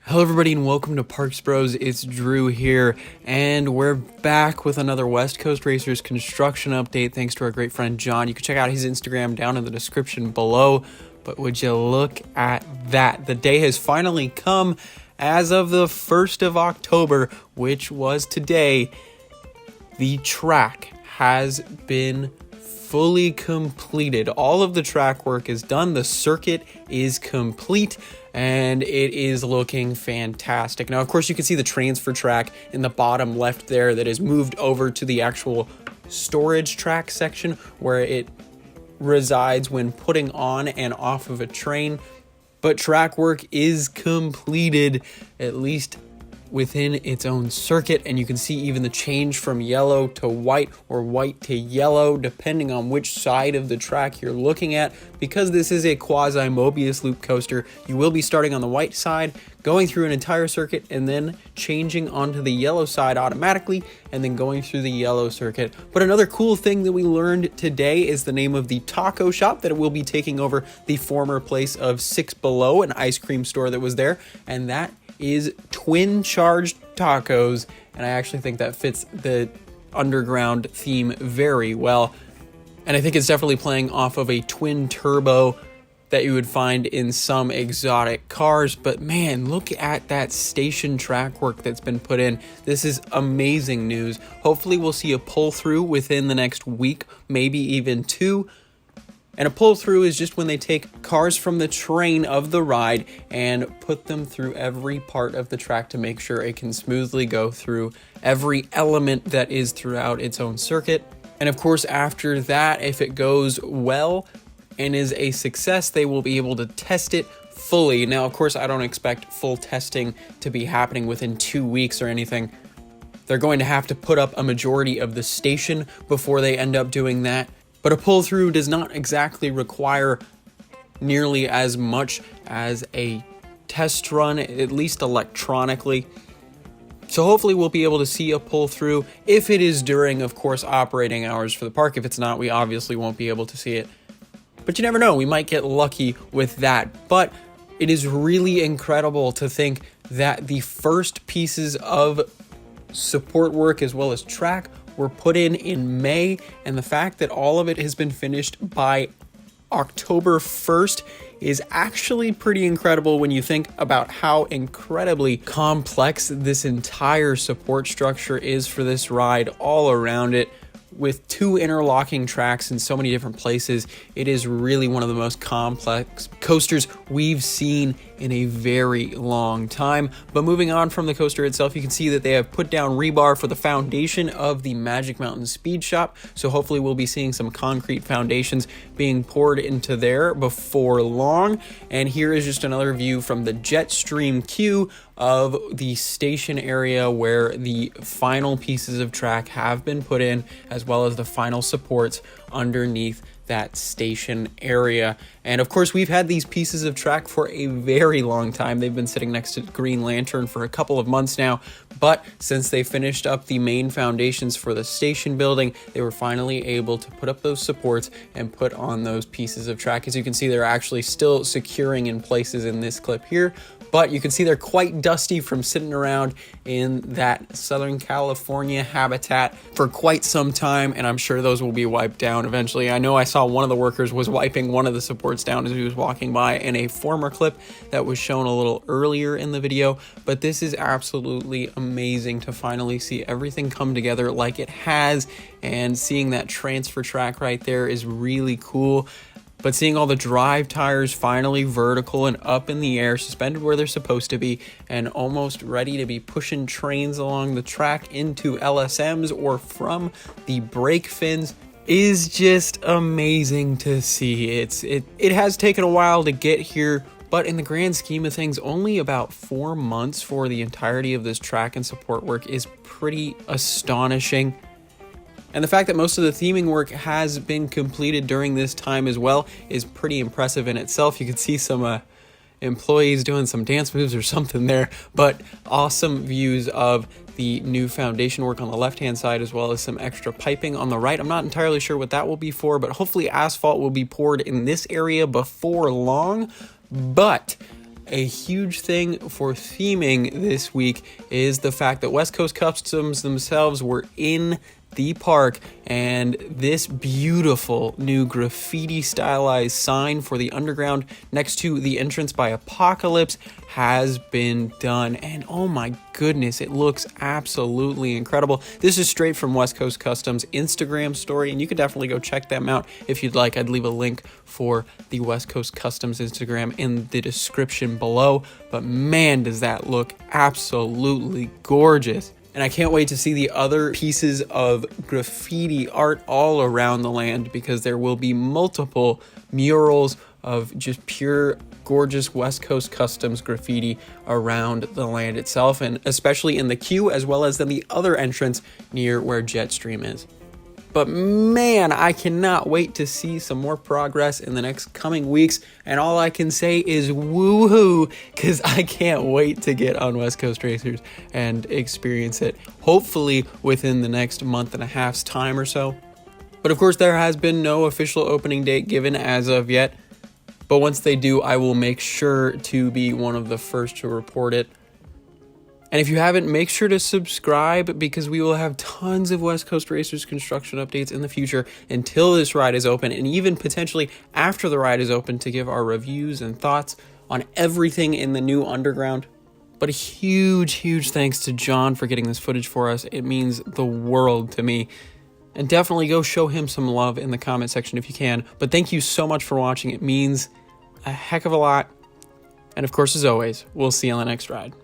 Hello everybody and welcome to Parks Bros. It's Drew here, and we're back with another West Coast Racers construction update thanks to our great friend John. You can check out his Instagram down in the description below, but would you look at that? The day has finally come. As of the 1st of October, which was today, the track has been fully completed. All of the track work is done. The circuit is complete and it is looking fantastic. Now, of course, you can see the transfer track in the bottom left there that is moved over to the actual storage track section where it resides when putting on and off of a train. But track work is completed, at least within its own circuit, and you can see even the change from yellow to white or white to yellow depending on which side of the track you're looking at. Because this is a quasi Mobius loop coaster, you will be starting on the white side, going through an entire circuit, and then changing onto the yellow side automatically, and then going through the yellow circuit. But another cool thing that we learned today is the name of the taco shop that will be taking over the former place of Six Below, an ice cream store that was there, and that is Twin Charged Tacos, and I actually think that fits the underground theme very well. And I think it's definitely playing off of a twin turbo that you would find in some exotic cars. But man, look at that station track work that's been put in. This is amazing news. Hopefully we'll see a pull through within the next week, maybe even two. And a pull through is just when they take cars from the train of the ride and put them through every part of the track to make sure it can smoothly go through every element that is throughout its own circuit. And of course, after that, if it goes well and is a success, they will be able to test it fully. Now, of course, I don't expect full testing to be happening within 2 weeks or anything. They're going to have to put up a majority of the station before they end up doing that. But a pull-through does not exactly require nearly as much as a test run, at least electronically. So hopefully we'll be able to see a pull-through if it is during, of course, operating hours for the park. If it's not, we obviously won't be able to see it. But you never know, we might get lucky with that. But it is really incredible to think that the first pieces of support work as well as track were put in May, and the fact that all of it has been finished by October 1st is actually pretty incredible when you think about how incredibly complex this entire support structure is for this ride all around it. With two interlocking tracks in so many different places, it is really one of the most complex coasters we've seen in a very long time. But moving on from the coaster itself, you can see that they have put down rebar for the foundation of the Magic Mountain Speed Shop. So hopefully we'll be seeing some concrete foundations being poured into there before long. And here is just another view from the Jetstream queue of the station area where the final pieces of track have been put in, as well as the final supports underneath that station area. And of course, we've had these pieces of track for a very long time. They've been sitting next to Green Lantern for a couple of months now, but since they finished up the main foundations for the station building, they were finally able to put up those supports and put on those pieces of track. As you can see, they're actually still securing in places in this clip here, but you can see they're quite dusty from sitting around in that Southern California habitat for quite some time, and I'm sure those will be wiped down eventually. I know I saw one of the workers was wiping one of the supports down as he was walking by in a former clip that was shown a little earlier in the video, but this is absolutely amazing to finally see everything come together like it has, and seeing that transfer track right there is really cool. But seeing all the drive tires finally vertical and up in the air, suspended where they're supposed to be, and almost ready to be pushing trains along the track into LSMs or from the brake fins is just amazing to see. It has taken a while to get here, but in the grand scheme of things, only about 4 months for the entirety of this track and support work is pretty astonishing. And the fact that most of the theming work has been completed during this time as well is pretty impressive in itself. You can see some employees doing some dance moves or something there, but awesome views of the new foundation work on the left-hand side, as well as some extra piping on the right. I'm not entirely sure what that will be for, but hopefully asphalt will be poured in this area before long. But a huge thing for theming this week is the fact that West Coast Customs themselves were in the park, and this beautiful new graffiti stylized sign for the underground next to the entrance by Apocalypse has been done, and oh my goodness, it looks absolutely incredible. This is straight from West Coast Customs Instagram story, and you can definitely go check them out if you'd like. I'd leave a link for the West Coast Customs Instagram in the description below, but man, does that look absolutely gorgeous. And I can't wait to see the other pieces of graffiti art all around the land, because there will be multiple murals of just pure gorgeous West Coast Customs graffiti around the land itself, and especially in the queue as well as in the other entrance near where Jetstream is. But man, I cannot wait to see some more progress in the next coming weeks. And all I can say is woohoo, because I can't wait to get on West Coast Racers and experience it, hopefully within the next month and a half's time or so. But of course, there has been no official opening date given as of yet. But once they do, I will make sure to be one of the first to report it. And if you haven't, make sure to subscribe, because we will have tons of West Coast Racers construction updates in the future until this ride is open, and even potentially after the ride is open, to give our reviews and thoughts on everything in the new underground. But a huge thanks to John for getting this footage for us. It means the world to me. And definitely go show him some love in the comment section if you can. But thank you so much for watching. It means a heck of a lot. And of course, as always, we'll see you on the next ride.